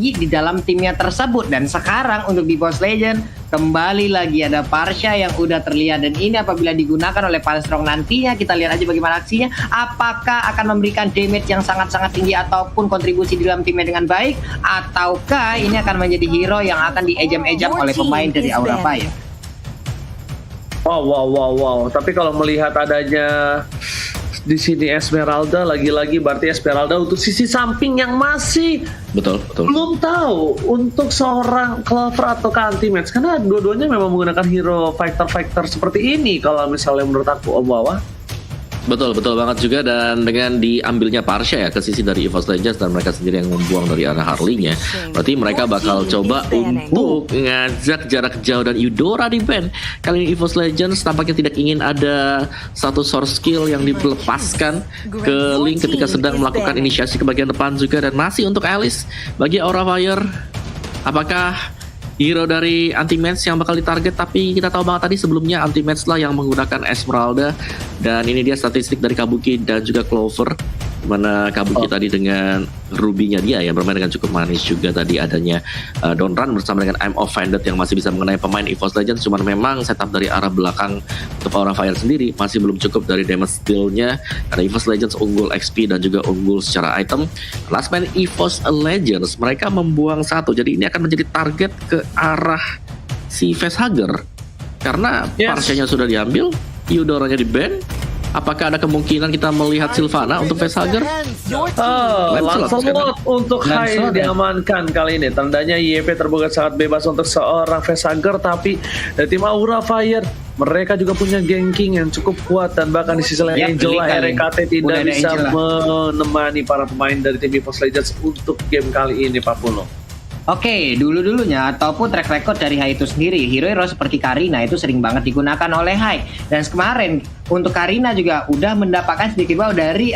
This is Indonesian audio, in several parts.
di dalam timnya tersebut. Dan sekarang untuk di Boss Legend kembali lagi ada Parsha yang udah terlihat, dan ini apabila digunakan oleh Palstrong nantinya kita lihat aja bagaimana aksinya, apakah akan memberikan damage yang sangat-sangat tinggi ataupun kontribusi di dalam timnya dengan baik, ataukah ini akan menjadi hero yang akan diejam-ejam oleh pemain dari Aura Fire. Wow. Tapi kalau melihat adanya di sini Esmeralda, lagi-lagi berarti Esmeralda untuk sisi samping yang masih betul. belum tahu untuk seorang Clover atau anti-match, karena dua-duanya memang menggunakan hero fighter seperti ini kalau misalnya menurut aku Om Wawa. Betul banget juga, dan dengan diambilnya Parsha ya ke sisi dari EVOS Legends dan mereka sendiri yang membuang dari arah Harley-nya, berarti mereka bakal coba untuk ngajak jarak jauh dan Eudora di ban. Kali ini EVOS Legends tampaknya tidak ingin ada satu source skill yang dilepaskan ke Link ketika sedang melakukan inisiasi ke bagian depan juga, dan masih untuk Alice bagi Aura Fire. Apakah hero dari anti-match yang bakal ditarget? Tapi kita tahu banget tadi sebelumnya anti-match lah yang menggunakan Esmeralda, dan ini dia statistik dari Kabuki dan juga Clover, dimana Kabuki tadi dengan Ruby-nya dia yang bermain dengan cukup manis juga. Tadi adanya Don't Run bersama dengan I'm Offended yang masih bisa mengenai pemain EVOS Legends, cuman memang setup dari arah belakang untuk Aura Fire sendiri masih belum cukup dari damage deal-nya, karena EVOS Legends unggul XP dan juga unggul secara item. Last man EVOS Legends mereka membuang satu, jadi ini akan menjadi target ke arah si Facehugger karena Parsha-nya sudah diambil, Eudora-nya di ban. Apakah ada kemungkinan kita melihat Sylvana untuk Facehugger? Lancelot untuk Hai diamankan kali ini. Tandanya YP terbuka sangat bebas untuk seorang Facehugger, tapi dari tim Aura Fire mereka juga punya ganking yang cukup kuat, dan bahkan di sisi lain Angel RKT tidak bisa menemani para pemain dari tim EVOS Legends untuk game kali ini, Pak Puno. Oke, dulunya ataupun track record dari Hai itu sendiri, hero seperti Karina itu sering banget digunakan oleh Hai. Dan kemarin untuk Karina juga udah mendapatkan sedikit bau dari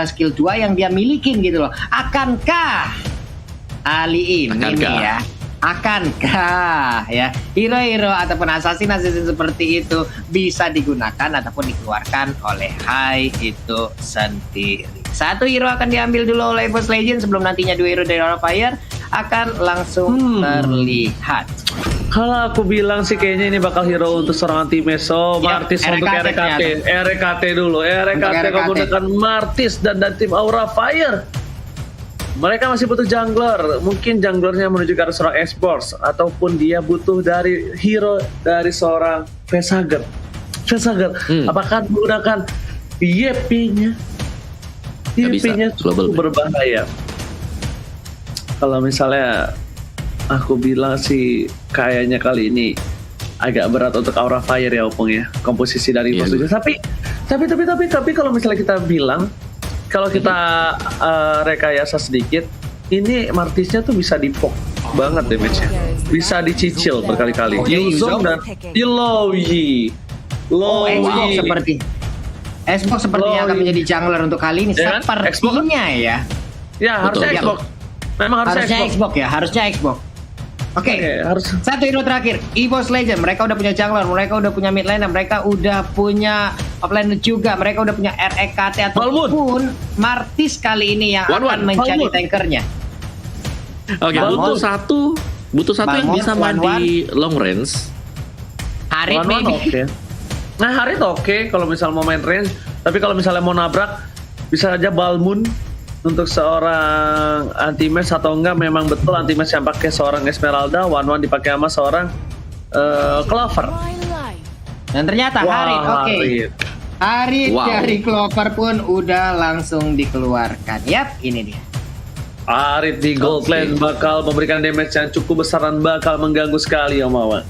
skill 2 yang dia milikin gitu loh. Akankah Ali ini ya? Akankah ya hero ataupun assassin seperti itu bisa digunakan ataupun dikeluarkan oleh Hai itu sendiri? Satu hero akan diambil dulu oleh EVOS Legends sebelum nantinya dua hero dari Aura Fire akan langsung terlihat. Kalau aku bilang sih kayaknya ini bakal hero untuk seorang anti-match. Martis untuk RKT dulu. RKT menggunakan Martis dan tim Aura Fire. Mereka masih butuh jungler. Mungkin junglernya menuju ke arah seorang esports, ataupun dia butuh dari hero dari seorang Facehugger. Apakah menggunakan YP-nya? YP-nya cukup berbahaya. Kalau misalnya aku bilang sih kayaknya kali ini agak berat untuk Aura Fire ya Opung ya, komposisi dari EVOS. Tapi kalau misalnya kita bilang, kalau kita rekayasa sedikit, ini Martisnya tuh bisa dipok banget damage-nya, bisa dicicil berkali-kali. Yuzong dan Loyi. Xbox sepertinya akan menjadi jungler untuk kali ini. Sepertinya ya. Ya, harusnya Xbox. Memang harusnya Xbox ya, harusnya Xbox. Oke, satu hero terakhir, EVOS Legends. Mereka udah punya jungler, mereka udah punya mid laner, mereka udah punya offlaner juga, mereka udah punya REKT ataupun Martis kali ini yang akan mencari tankernya. Oke, butuh satu yang bisa main di long range. Harit maybe. Nah, Harit oke kalau misal mau main range, tapi kalau misalnya mau nabrak bisa aja Balmun untuk seorang anti-match, atau enggak memang betul anti-match yang pakai seorang Esmeralda, one dipakai sama seorang Clover. Dan ternyata Harit dari Clover pun udah langsung dikeluarkan. Yap, ini dia. Harit di Gold Lane bakal memberikan damage yang cukup besar dan bakal mengganggu sekali Om Wawan.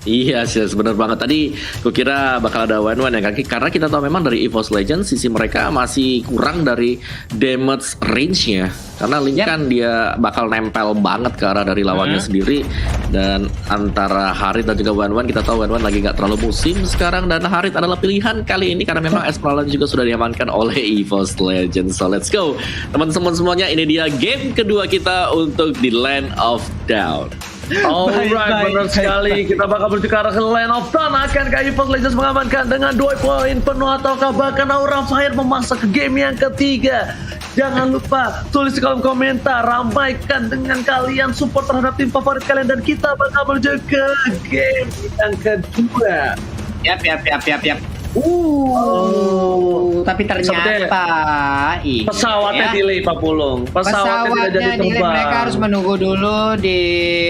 Iya sih, benar banget. Tadi gue kira bakal ada one-one ya, karena kita tahu memang dari EVOS Legends sisi mereka masih kurang dari damage range-nya. Karena Link kan dia bakal nempel banget ke arah dari lawannya sendiri. Dan antara Harit dan juga one-one, kita tahu one-one lagi gak terlalu musim sekarang, dan Harit adalah pilihan kali ini karena memang Esmeralda juga sudah diamankan oleh EVOS Legends. So let's go teman-teman semuanya, ini dia game kedua kita untuk di Land of Doubt. Alright, benar sekali. Kita bakal menuju ke arah Land of Dawn. Akankah EVOS Legends mengamankan dengan 2 poin penuh ataukah bahkan Aura Fire memasak ke game yang ketiga? Jangan lupa tulis di kolom komentar, ramaikan dengan kalian support terhadap tim favorit kalian dan kita bakal menuju ke game yang kedua. Yap. Tapi ternyata pesawatnya delay Pak Pulung. Pesawatnya tidak jadi delay. terbang. Mereka harus menunggu dulu di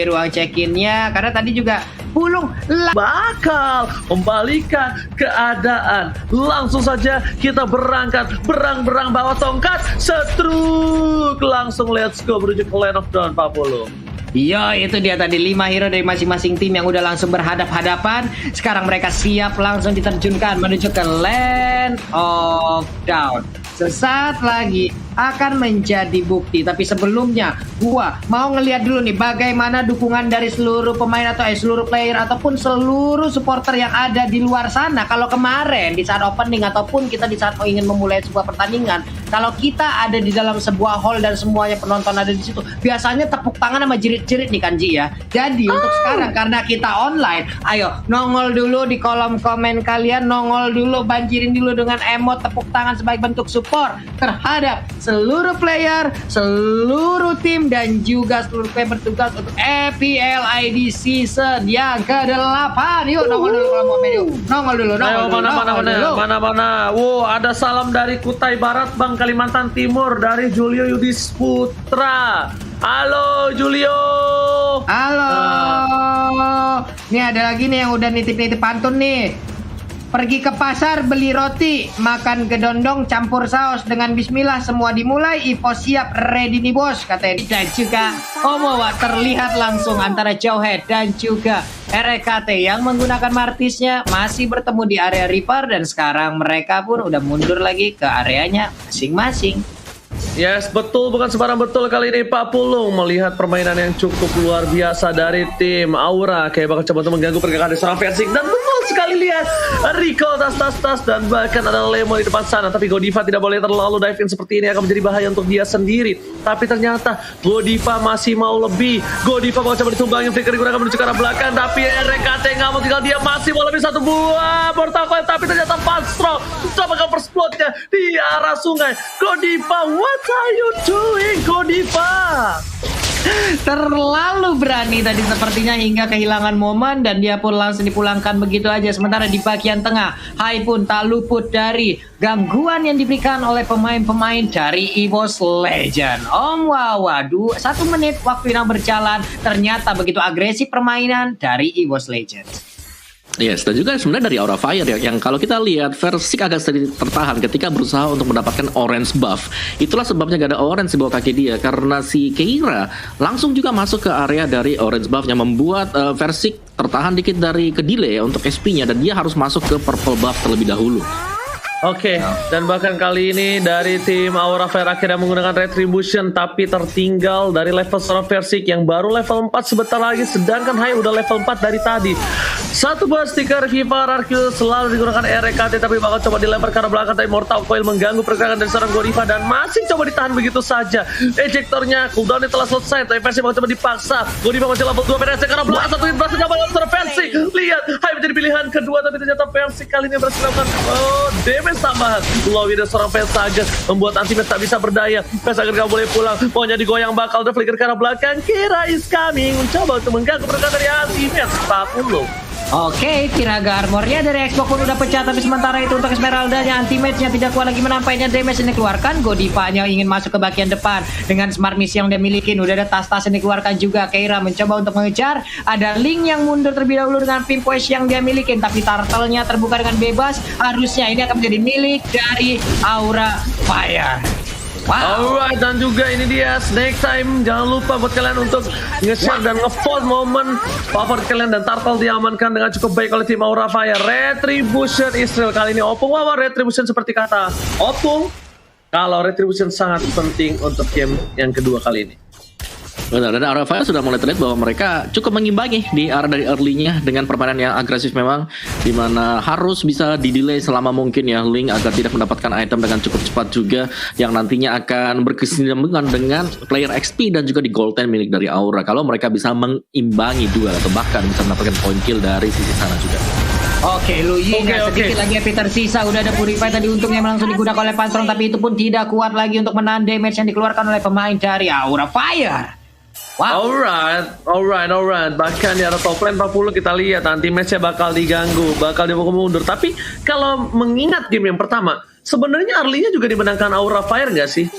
ruang check-innya karena tadi juga Pulung bakal membalikan keadaan. Langsung saja kita berangkat, berang-berang bawa tongkat, setruk langsung let's go menuju ke Land of Dawn Pak Pulung. Iya, itu dia tadi 5 hero dari masing-masing tim yang udah langsung berhadap-hadapan. Sekarang mereka siap langsung diterjunkan menuju ke Land of Dawn. Sesaat lagi akan menjadi bukti. Tapi sebelumnya gua mau ngeliat dulu nih bagaimana dukungan dari seluruh pemain atau seluruh player ataupun seluruh supporter yang ada di luar sana. Kalau kemarin di saat opening ataupun kita di saat ingin memulai sebuah pertandingan, kalau kita ada di dalam sebuah hall dan semuanya penonton ada di situ, biasanya tepuk tangan sama jerit-jerit nih Kanji ya. Jadi untuk sekarang karena kita online, ayo nongol dulu di kolom komen kalian, nongol dulu, banjirin dulu dengan emot tepuk tangan sebagai bentuk support terhadap seluruh player, seluruh tim dan juga seluruh player bertugas untuk EPL ID season yang ke-8. Yuk nongol dulu kalau mau video. Nongol dulu. Mana. Wow, ada salam dari Kutai Barat, Bang, Kalimantan Timur dari Julio Yudis Putra. Halo Julio. Halo. Nih ada lagi nih yang udah nitip-nitip pantun nih. Pergi ke pasar beli roti, makan gedondong campur saus dengan bismillah semua dimulai. EVOS siap ready nih bos katanya. Dan juga Omowa terlihat langsung antara Jawhead dan juga RKT yang menggunakan martisnya masih bertemu di area Reaper dan sekarang mereka pun udah mundur lagi ke areanya masing-masing. Yes, betul, bukan sembarang betul kali ini Pak Pulung melihat permainan yang cukup luar biasa dari tim Aura. Kayak bakal coba untuk mengganggu pergerakan seorang Versing dan betul sekali lihat Rico tas dan bahkan ada Lemo di depan sana. Tapi Godiva tidak boleh terlalu dive in seperti ini, akan menjadi bahaya untuk dia sendiri. Tapi ternyata Godiva masih mau lebih. Godiva mau coba ditumbangin, flicker digunakan menuju ke arah belakang, tapi RKT nggak mau tinggal, dia masih mau lebih satu buah mortal coil, tapi ternyata Fastro coba ke first blood-nya di arah sungai. Godiva, what are you doing, Godiva? Terlalu berani tadi sepertinya hingga kehilangan momen dan dia pun langsung dipulangkan begitu aja. Sementara di bagian tengah, Hai pun tak luput dari gangguan yang diberikan oleh pemain-pemain dari EVOS Legends. Waduh, 1 menit waktu yang berjalan ternyata begitu agresif permainan dari EVOS Legends. Yes, dan juga sebenarnya dari Aura Fire ya, yang kalau kita lihat Versik agak sedikit tertahan ketika berusaha untuk mendapatkan orange buff. Itulah sebabnya gak ada orange di bawah kaki dia, karena si Keira langsung juga masuk ke area dari orange buff yang membuat Versik tertahan dikit dari ke delay untuk SP-nya dan dia harus masuk ke purple buff terlebih dahulu. Oke, dan bahkan kali ini dari tim Aura Fire akhirnya menggunakan Retribution, tapi tertinggal dari level seorang Versik yang baru level 4 sebentar lagi, sedangkan Hai udah level 4 dari tadi. Satu buah stiker Viva Rarkil selalu digunakan RKT, tapi bakal coba dilempar ke arah belakang, tapi Mortal Coil mengganggu pergerakan dari seorang Godiva dan masih coba ditahan begitu saja. Ejektornya, cooldownnya telah selesai, tapi Versik bakal coba dipaksa. Godiva masih level 2, PDS ke arah belakang, satu hit berhasil nyaman seorang Versik. Lihat, Hai menjadi pilihan kedua, tapi ternyata Versik kali ini berhasil melakukan damage tambahan. Low dari seorang Vesaga membuat Antimet tak bisa berdaya. Vesaga gak boleh pulang, pokoknya digoyang bakal ada flicker ke arah belakang. Kira is coming, mencoba untuk mengganggu pergerakan dari Antimet. 40. Oke, Tiraga armornya dari Xbox pun udah pecah, tapi sementara itu untuk Esmeralda-nya anti-match-nya tidak kuat lagi menampainya damage yang dikeluarkan. Godiva-nya ingin masuk ke bagian depan dengan smart miss yang dia milikin, udah ada tas-tas yang dikeluarkan juga. Keira mencoba untuk mengejar, ada Link yang mundur terlebih dahulu dengan Pimpoish yang dia milikin, tapi turtle-nya terbuka dengan bebas. Harusnya ini akan menjadi milik dari Aura Fire. Wow. Alright, dan juga ini dia Snake Time. Jangan lupa buat kalian untuk nge-share dan nge-vote momen favorit kalian, dan Turtle diamankan dengan cukup baik oleh tim Aura Fire. Retribution Israel kali ini Opung. Wah, Retribution seperti kata Opung, kalau Retribution sangat penting untuk game yang kedua kali ini. Benar, dan Arafaya sudah mulai terlihat bahwa mereka cukup mengimbangi di arah dari early-nya dengan permainan yang agresif memang, dimana harus bisa di-delay selama mungkin ya Link agar tidak mendapatkan item dengan cukup cepat juga yang nantinya akan berkesinambungan dengan player XP dan juga di gold 10 milik dari Aura kalau mereka bisa mengimbangi duel atau bahkan bisa mendapatkan point kill dari sisi sana juga. Oke, Luyin sedikit lagi Epi tersisa. Udah ada Purify tadi untungnya langsung digunakan oleh Panstrong, tapi itu pun tidak kuat lagi untuk menahan damage yang dikeluarkan oleh pemain dari Aura Fire. Wow. Alright. Bahkan di arah top lane 40 kita lihat nanti match-nya bakal diganggu, bakal dibawa mundur. Tapi kalau mengingat game yang pertama, sebenarnya early-nya juga dimenangkan Aura Fire nggak sih?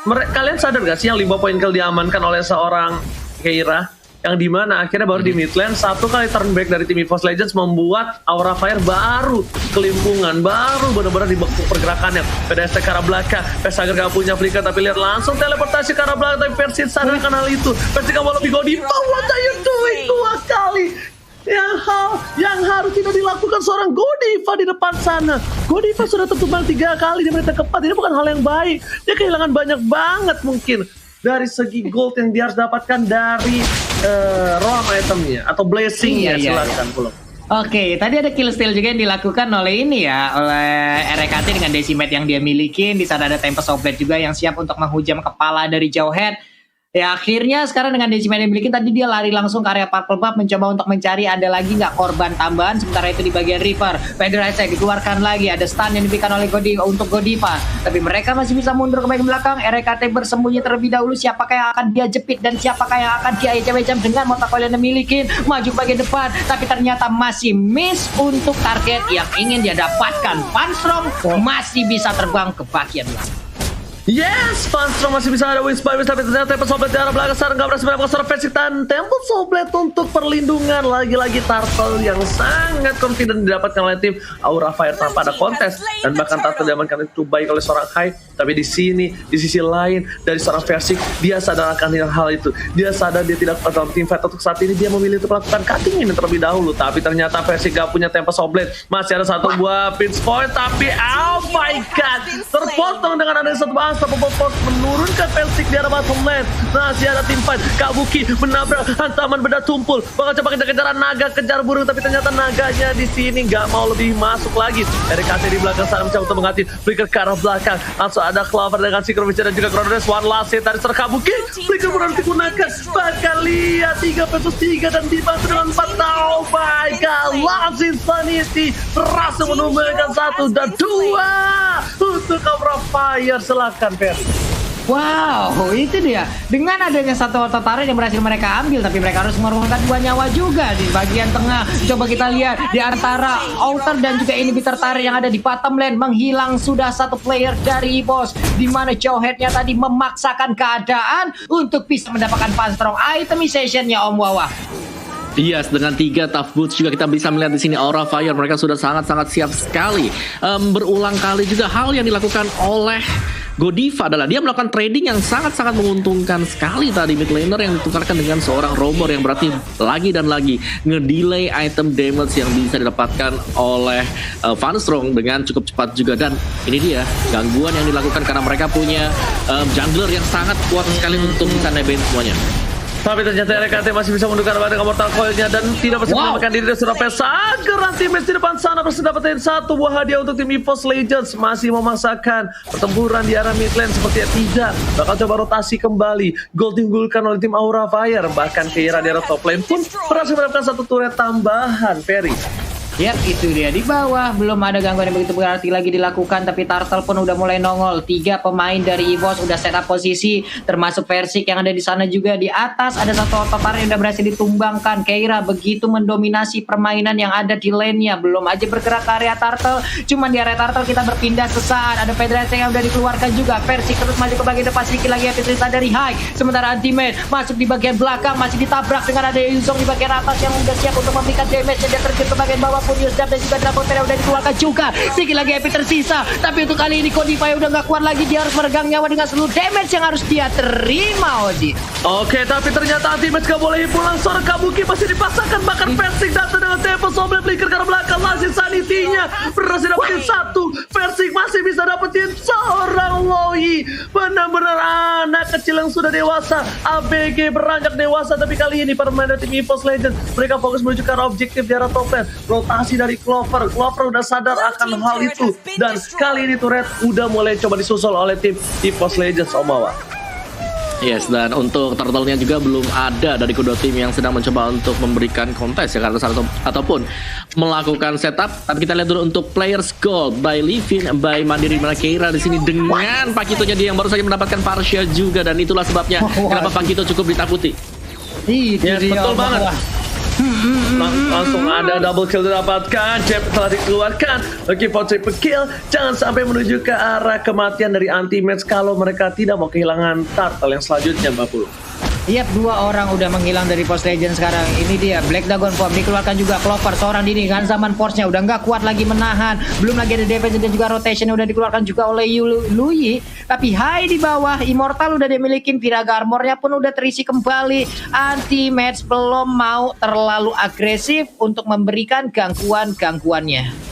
Kalian sadar nggak sih yang 5 poin kill diamankan oleh seorang Keira? Yang dimana akhirnya baru di mid lane 1 kali turn back dari tim EVOS Legends membuat Aura Fire baru kelimpungan, baru benar-benar dibekuk pergerakannya. PDST ke arah belakang, Pesager gak punya flicker tapi lihat langsung teleportasi ke arah belakang, tapi Persit sadarkan hal itu. Persit gak mau lebih Godiva, what are you doing? 2 kali yang harus tidak dilakukan seorang Godiva di depan sana. Godiva sudah tertumbang 3 kali di menit keempat. Ini bukan hal yang baik, dia kehilangan banyak banget mungkin dari segi gold yang dia harus dapatkan dari roam itemnya atau blessingnya. Silakan Pulau. Oke, tadi ada kill steal juga yang dilakukan oleh ini ya, oleh RKT dengan decimate yang dia miliki. Di sana ada Tempest of Blade juga yang siap untuk menghujam kepala dari jauh head. Ya akhirnya sekarang dengan decimate yang dimiliki tadi dia lari langsung ke area Purple Buff mencoba untuk mencari ada lagi nggak korban tambahan. Sementara itu di bagian Reaper, Federation dikeluarkan lagi, ada stun yang diberikan oleh Godiva untuk Godiva. Tapi mereka masih bisa mundur ke bagian belakang. RKT bersembunyi terlebih dahulu, siapakah yang akan dia jepit dan siapakah yang akan dia ejam-ejam dengan Motakol yang dimiliki. Maju ke bagian depan, tapi ternyata masih miss untuk target yang ingin dia dapatkan. Panstrong masih bisa terbang ke bagian belakang. Yes, Panstrong masih bisa ada win spy, tapi ternyata Tempest of Blade di arah belakang sekarang nggak berhasil mendapatkan seorang Persik dan Tempest of Blade untuk perlindungan. Lagi-lagi Turtle yang sangat confident didapatkan oleh tim Aura Fire tanpa ada kontes, dan bahkan Turtle diamankan itu baik oleh seorang Hai. Tapi di sini, di sisi lain dari seorang Persik, dia sadar akan hal itu. Dia sadar dia tidak dalam team fight untuk saat ini, dia memilih untuk melakukan cutting ini terlebih dahulu. Tapi ternyata Persik gak punya Tempest of Blade, masih ada 1 buah pinch point, tapi oh my god, terpotong dengan ada 1 bahas. Popopos menurunkan Persik di arah bottom lane. Masih ada tim fight, Kabuki menabrak hantaman beda tumpul, bakal coba kejar-kejaran naga, kejar burung, tapi ternyata naganya di sini nggak mau lebih masuk lagi. RKT di belakang sana mencoba untuk mengganti flicker ke arah belakang, langsung ada Clover dengan Synchrovision dan juga Chronodes. One last hit dari serang Kabuki, flicker benar digunakan, bahkan lihat 3 versus 3 dan dibantu dengan 4. Oh my god, Lance Insanity berhasil menumbangkan 1 dan 2 untuk Aura Fire. Silakan Fer. Wow, itu dia. Dengan adanya 1 auto turret yang berhasil mereka ambil, tapi mereka harus mengorbankan 2 nyawa juga di bagian tengah. Coba kita lihat di antara outer dan juga inhibitor turret yang ada di bottom lane, menghilang sudah 1 player dari EVOS, di mana Jawhead-nya tadi memaksakan keadaan untuk bisa mendapatkan Panstrong itemization-nya Om Wawa. Yes, dengan 3 tough boots juga kita bisa melihat di sini Aura Fire mereka sudah sangat-sangat siap sekali. Berulang kali juga hal yang dilakukan oleh Godiva adalah dia melakukan trading yang sangat-sangat menguntungkan sekali tadi, mid laner yang ditukarkan dengan seorang roammer yang berarti lagi dan lagi ngedelay item damage yang bisa didapatkan oleh Panstrong dengan cukup cepat juga. Dan ini dia gangguan yang dilakukan karena mereka punya jungler yang sangat kuat sekali untuk bisa nebeng semuanya. Tapi ternyata RKT masih bisa mendudukan dengan Mortal Coil-nya dan tidak bisa menemukan diri dari seorang Pesager. Nanti match di depan sana harus dapetin 1 buah hadiah untuk tim EVOS Legends. Masih memaksakan pertempuran di arah mid lane sepertinya tidak. Bakal coba rotasi kembali. Gold diunggulkan oleh tim Aura Fire. Bahkan Keira di arah top lane pun berhasil mendapatkan 1 turret tambahan, Ferry. Ya itu dia, di bawah belum ada gangguan yang begitu berarti lagi dilakukan, tapi Turtle pun udah mulai nongol. 3 pemain dari EVOS udah set up posisi, termasuk Persik yang ada di sana juga. Di atas ada 1 ototar yang udah berhasil ditumbangkan. Keira begitu mendominasi permainan yang ada di lane-nya, belum aja bergerak ke area Turtle. Cuman di area Turtle kita berpindah sesaat, ada Federation yang udah dikeluarkan juga. Persik terus maju ke bagian depan, sedikit lagi episode dari High. Sementara Ultimate masuk di bagian belakang, masih ditabrak dengan ada Yuzong di bagian atas yang udah siap untuk memberikan damage. Dia terjun ke bagian bawah, Furious Dub dan juga Dragon Terra udah dikeluarkan juga. Sedikit lagi Epic tersisa, tapi untuk kali ini Codify udah gak kuat lagi. Dia harus meregang nyawa dengan seluruh damage yang harus dia terima, Odi. Oke, tapi ternyata Ultimate gak boleh pulang. Seorang Kabuki masih dipaksakan, bahkan Versing datang dengan tempo Sombel Flicker karena belakang masih sanitinya berhasil dapetin satu. Versing masih bisa dapetin seorang Loi. Benar-benar anak kecil yang sudah dewasa. ABG beranjak dewasa, tapi kali ini permainan tim EVOS Legends mereka fokus menuju ke arah objektif di arah top lane. Rotasi dari Clover udah sadar akan hal itu, dan kali ini Red udah mulai coba disusul oleh tim EVOS Legends, Omawa. Yes, dan untuk turtle-nya juga belum ada dari kedua tim yang sedang mencoba untuk memberikan kontes ya, karena ataupun melakukan setup. Tapi kita lihat dulu untuk players gold by Livin, by Mandiri Keira di sini dengan Pakitonya dia yang baru saja mendapatkan Parsia juga, dan itulah sebabnya kenapa Pakito cukup ditakuti. Yes, betul banget. Langsung ada double kill didapatkan. Jeb telah dikeluarkan. Oke, for triple kill. Jangan sampai menuju ke arah kematian dari anti-match kalau mereka tidak mau kehilangan turtle yang selanjutnya, Mbak Pulu. Yap, 2 orang udah menghilang dari Post Legend sekarang. Ini dia Black Dragon Form dikeluarkan juga. Clover seorang diri kan, zaman force-nya udah nggak kuat lagi menahan. Belum lagi ada defense dan juga rotation udah dikeluarkan juga oleh Lui. Tapi high di bawah, Immortal udah dimilikin, Viraga Armor-nya pun udah terisi kembali. Anti-match belum mau terlalu agresif untuk memberikan gangguannya.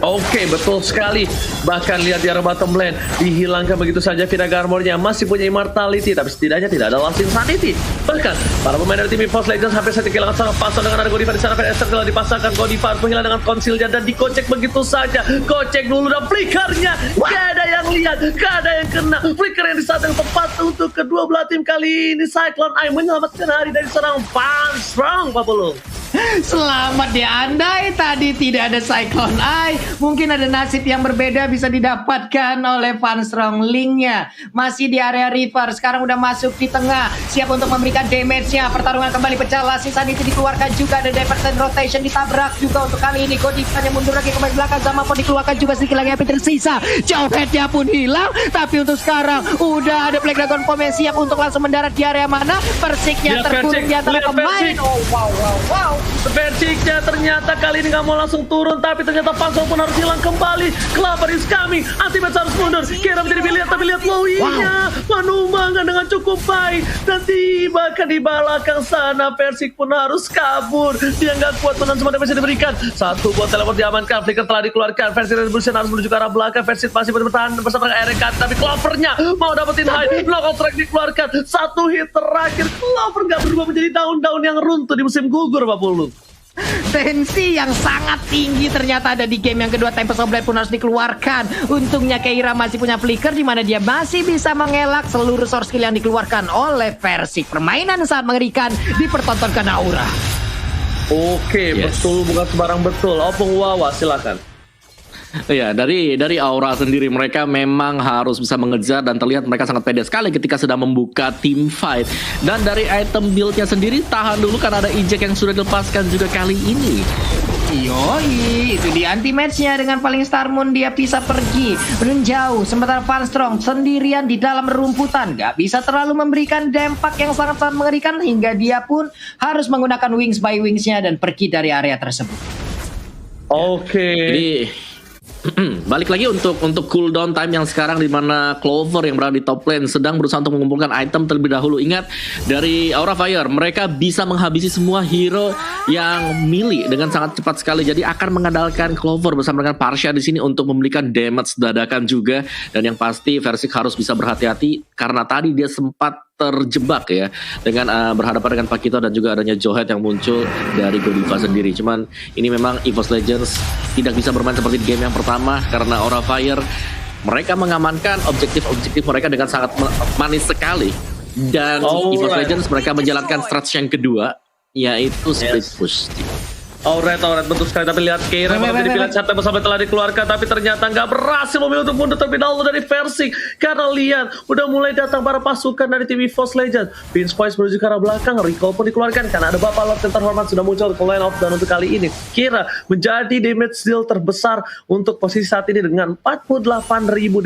Oke, betul sekali. Bahkan lihat di arah bottom lane dihilangkan begitu saja Viraga Armor-nya. Masih punya Immortality, tapi setidaknya tidak ada Lost Insanity. Bahkan para pemain dari tim EVOS Legends sampai saat kehilangan sangat pasang dengan ada Godiva di sana. Esther telah dipasangkan, Godiva menghilang dengan konsilnya dan dikocek begitu saja. Kocek dulu dan flickernya. Gak ada yang lihat, gak ada yang kena. Flicker yang di saat yang tepat untuk kedua belah tim kali ini. Cyclone Eye menyelamatkan hari dari seorang Van Strong, Pak Pulung. Selamat ya, andai tadi tidak ada Cyclone Eye, mungkin ada nasib yang berbeda bisa didapatkan oleh Van Strong. Linknya masih di area river, sekarang udah masuk di tengah, siap untuk memberikan damage-nya. Pertarungan kembali pecah, Sanity dikeluarkan juga, ada diversion rotation ditabrak juga untuk kali ini. Godifanya mundur lagi kembali belakang, sama pun dikeluarkan juga, sedikit lagi Epic tersisa. Jauh headnya pun hilang, tapi untuk sekarang udah ada Black Dragon Form yang siap untuk langsung mendarat di area mana. Persiknya terkurung di antara pemain. Oh wow. Versingnya ternyata kali ini nggak mau langsung turun, tapi ternyata Pansel pun harus hilang kembali. Clover is coming, Anti-Match harus mundur. Kira menjadi pilihan, tapi lihat Loinya menumbangkan dengan cukup baik. Dan tiba di belakang sana, Versing pun harus kabur. Dia nggak kuat menahan semua damage yang diberikan. Satu buat teleport diamankan, Flicker telah dikeluarkan. Versing Revolution harus menuju ke arah belakang. Versing masih bertahan bersama dengan RK, tapi Clovernya mau dapetin high. Knockout strike dikeluarkan. Satu hit terakhir, Clover nggak berubah menjadi daun-daun yang runtuh di musim gugur, Pak Pulu. Tensi yang sangat tinggi ternyata ada di game yang kedua. Tempest of Blade pun harus dikeluarkan. Untungnya Keira masih punya flicker, di mana dia masih bisa mengelak seluruh source skill yang dikeluarkan oleh Versing. Permainan sangat mengerikan dipertontonkan Aura. Oke, betul, bukan sembarang betul. Opung Wawa, silakan. Ya, dari Aura sendiri mereka memang harus bisa mengejar, dan terlihat mereka sangat pede sekali ketika sedang membuka team fight. Dan dari item build-nya sendiri, tahan dulu karena ada eject yang sudah dilepaskan juga kali ini. Yoi, itu di anti-match-nya dengan paling Star Moon dia bisa pergi menjauh. Sementara Van Strong sendirian di dalam rumputan, gak bisa terlalu memberikan dampak yang sangat-sangat mengerikan, hingga dia pun harus menggunakan wings by wings-nya dan pergi dari area tersebut. Oke. Jadi balik lagi untuk cooldown time yang sekarang, di mana Clover yang berada di top lane sedang berusaha untuk mengumpulkan item terlebih dahulu. Ingat, dari Aura Fire mereka bisa menghabisi semua hero yang melee dengan sangat cepat sekali. Jadi akan mengandalkan Clover bersama dengan Parsia di sini untuk memberikan damage dadakan juga. Dan yang pasti Versing harus bisa berhati-hati karena tadi dia sempat terjebak ya dengan berhadapan dengan Pakito dan juga adanya Johet yang muncul dari Godiva sendiri. Cuman ini memang EVOS Legends tidak bisa bermain seperti di game yang pertama karena Aura Fire mereka mengamankan objektif mereka dengan sangat manis sekali. Dan EVOS Legends mereka menjalankan strategi yang kedua, yaitu split push. Alright, betul sekali. Tapi lihat Keira menjadi pilihan sampai bersama telah dikeluarkan, tapi ternyata nggak berhasil memilih untuk mundur terlebih dahulu dari Versing. Karena lihat udah mulai datang para pasukan dari tim EVOS Legends. Pinch Points menuju ke arah belakang, recall pun dikeluarkan karena ada Bapak Lord yang terhormat sudah muncul ke line off. Dan untuk kali ini Keira menjadi damage deal terbesar untuk posisi saat ini dengan 48.000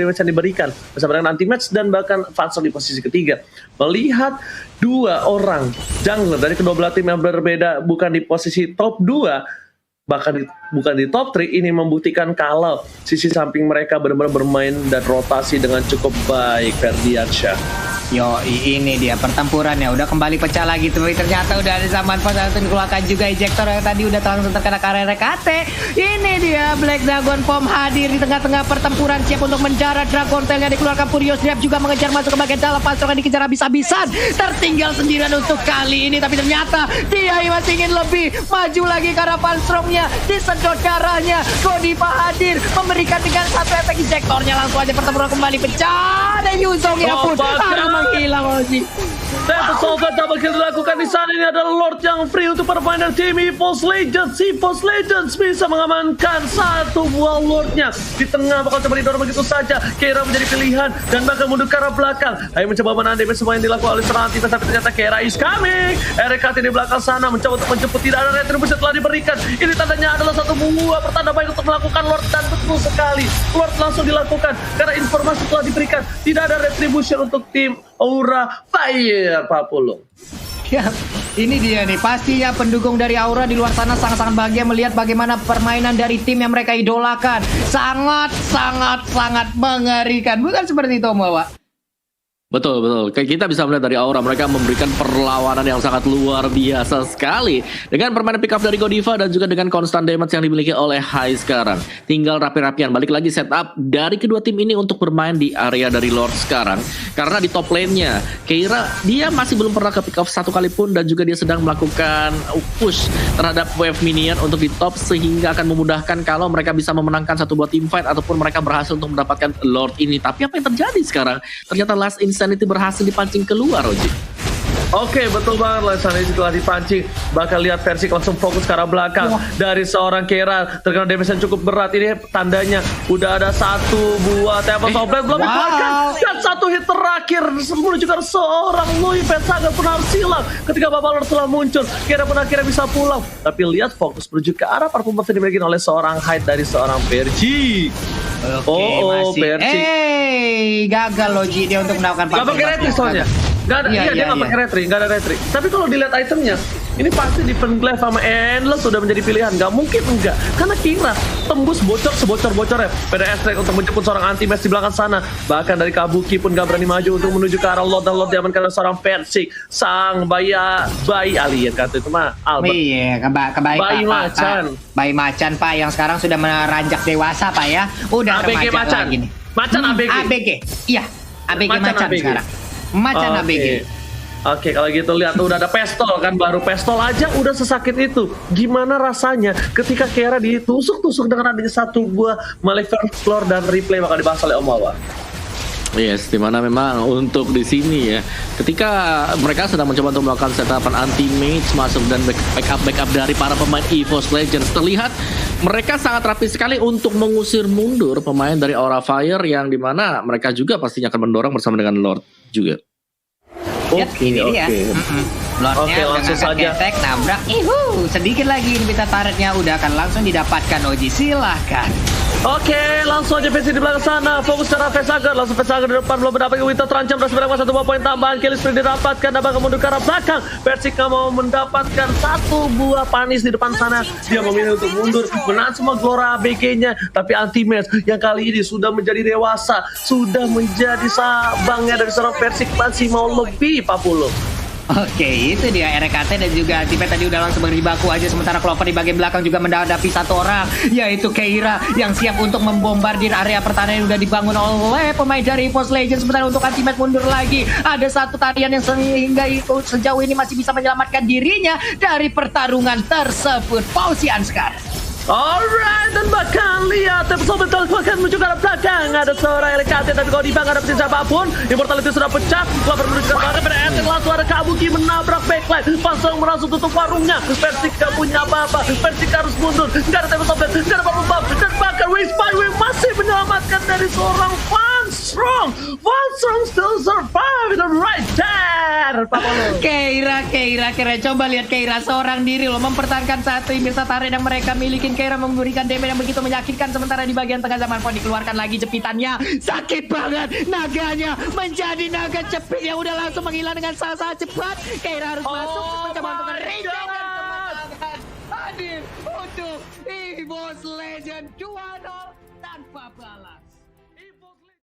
damage yang diberikan bersama dengan anti-match dan bahkan Fansor di posisi ketiga. Melihat dua orang jungler dari kedua belah tim yang berbeda bukan di posisi top 2, bukan di top 3, ini membuktikan kalau sisi samping mereka benar-benar bermain dan rotasi dengan cukup baik, Ferdiansyah. Yo, ini dia pertempurannya udah kembali pecah lagi, tapi ternyata udah ada zaman pas langsung dikeluarkan juga ejector yang tadi udah langsung terkena karena RKT. Ini dia Black Dragon Form hadir di tengah-tengah pertempuran, siap untuk mendarat. Dragon Tail yang dikeluarkan, Furious Drive juga mengejar masuk ke bagian dalam, Palstrom yang dikejar habis-habisan, tertinggal sendirian untuk kali ini, tapi ternyata dia masih ingin lebih maju lagi karena Palstromnya disedot darahnya. Godiva hadir memberikan tinggal satu efek ejectornya, langsung aja pertempuran kembali pecah dan Yuzongnya pun menghilang Oji. Solver double kill dilakukan di sana. Ini adalah Lord yang free untuk permainan tim EVOS Legends. EVOS Legends bisa mengamankan satu buah Lordnya. Di tengah bakal coba didorong begitu saja. Keira menjadi pilihan dan bahkan mundur ke arah belakang. Ayo mencoba menahan damage semua yang dilakukan oleh serangan Titan, tapi ternyata Keira is coming. RKT di belakang sana mencoba untuk menjemput, tidak ada retribusi telah diberikan. Ini tandanya adalah satu buah pertanda baik untuk melakukan Lord, dan betul sekali Lord langsung dilakukan karena informasi telah diberikan. Tidak ada retribution untuk tim Aura Fire, Pak Pulung. Ya, ini dia nih, pastinya pendukung dari Aura di luar sana sangat-sangat bahagia melihat bagaimana permainan dari tim yang mereka idolakan. Sangat mengerikan. Bukan seperti itu, Mbak? Betul. Kayak kita bisa melihat dari Aura, mereka memberikan perlawanan yang sangat luar biasa sekali. Dengan permainan pick up dari Godiva dan juga dengan konstan damage yang dimiliki oleh Hai sekarang. Tinggal rapi-rapian, balik lagi setup dari kedua tim ini untuk bermain di area dari Lord sekarang. Karena di top lane-nya, Keira, dia masih belum pernah ke pick up satu kali pun, dan juga dia sedang melakukan push terhadap wave minion untuk di top, sehingga akan memudahkan kalau mereka bisa memenangkan satu buah team fight ataupun mereka berhasil untuk mendapatkan Lord ini. Tapi apa yang terjadi sekarang? Ternyata Last Insanity berhasil dipancing keluar, Oji. Oke, betul banget. Last Insanity telah dipancing. Bahkan lihat Persik langsung fokus ke arah belakang. Dari seorang Keira terkena damage yang cukup berat. Ini tandanya udah ada satu buah Tempest of Blade belum dikeluarkan. Dan satu hit terakhir menuju ke seorang Louis Petsaga pun harus hilang ketika Babalor telah muncul. Keira pun akhirnya bisa pulang. Tapi lihat fokus menuju ke arah parfum yang dimiliki oleh seorang Hyde dari seorang Persik. Persik. Gagal Logi dia untuk mendapatkan gak pakai retri soalnya. Gak ada, dia gak pakai retri, gak ada retri. Tapi kalau dilihat itemnya, ini pasti Defense Glaive sama Endless sudah menjadi pilihan. Gak mungkin enggak, karena Kira tembus bocor sebocor-bocornya PDS Strike untuk menjemput seorang anti-match di belakang sana. Bahkan dari Kabuki pun gak berani maju untuk menuju ke arah Lord, dan Lord diamankan oleh seorang Persik. Sang bayi alien kata itu mah Albert. Iya, kebaik bayi macan. Bayi macan Pak yang sekarang sudah meranjak dewasa Pak ya. Udah ABG remaja macan. lagi nih. Macan ABG. Iya, ABG macan ABG. sekarang. Macan ABG. Oke, kalau gitu lihat tuh udah ada pistol kan, baru pistol aja udah sesakit itu. Gimana rasanya ketika Keira ditusuk-tusuk dengan adanya satu buah Malevolent Floor, dan replay bakal dibahas oleh Om Wawa. Yes, dimana memang untuk di sini ya, ketika mereka sedang mencoba untuk melakukan setapan anti-mage masuk dan backup dari para pemain EVOS Legends, terlihat mereka sangat rapi sekali untuk mengusir mundur pemain dari Aura Fire, yang dimana mereka juga pastinya akan mendorong bersama dengan Lord juga. Oke. Lordnya langsung saja getek, nabrak, sedikit lagi bisa taretnya udah akan langsung didapatkan Oji, silahkan. Oke, langsung aja Persik di belakang sana, fokus ke arah Petsaga, langsung Petsaga di depan, belum mendapatkan Winter terancam, berhasil mendapatkan satu buah poin tambahan, kill sprint didapatkan, dan bakal mundur ke arah belakang. Persik nggak mau mendapatkan satu buah panis di depan sana, dia memilih untuk mundur, menahan semua Glora ABG-nya, tapi anti-match yang kali ini sudah menjadi dewasa, sudah menjadi sabangnya dari seorang Persik, masih mau lebih Pak Pulung. Oke, itu dia RKT dan juga Tibet tadi udah langsung berjibaku aja, sementara Clover di bagian belakang juga menghadapi satu orang, yaitu Keira yang siap untuk membombardir area pertahanan yang udah dibangun oleh pemain dari EVOS Legends. Sementara untuk Ultimate mundur lagi, ada satu tarian yang sehingga sejauh ini masih bisa menyelamatkan dirinya dari pertarungan tersebut. Pausian sekarang. Alright, dan bahkan lihat Sobat bahkan menuju ke arah belakang, ada seorang RKT, tapi kalau Diva nggak dapetin siapapun, Immortality sudah pecah. Clover menuju ke arah pada langsung ada Kabuki menabrak backline, pasang merasuk tutup warungnya. Persik gak punya apa-apa, Persik harus mundur, nggak ada Tempest of Blade, nggak ada Bubble, dan bahkan Wispai masih menyelamatkan dari seorang Van Strong still survive with the right there. Keira, coba lihat Keira seorang diri loh mempertahankan satu Imbisa Taret yang mereka milikin. Keira memberikan damage yang begitu menyakitkan, sementara di bagian tengah zaman pun dikeluarkan lagi jepitannya, sakit banget, naganya menjadi naga cepit yang udah langsung menghilang dengan sangat cepat. Keira harus masuk mencoba untuk nge-reject dan kemenangan hadir. itu EVOS Legend 2-0 tanpa balas.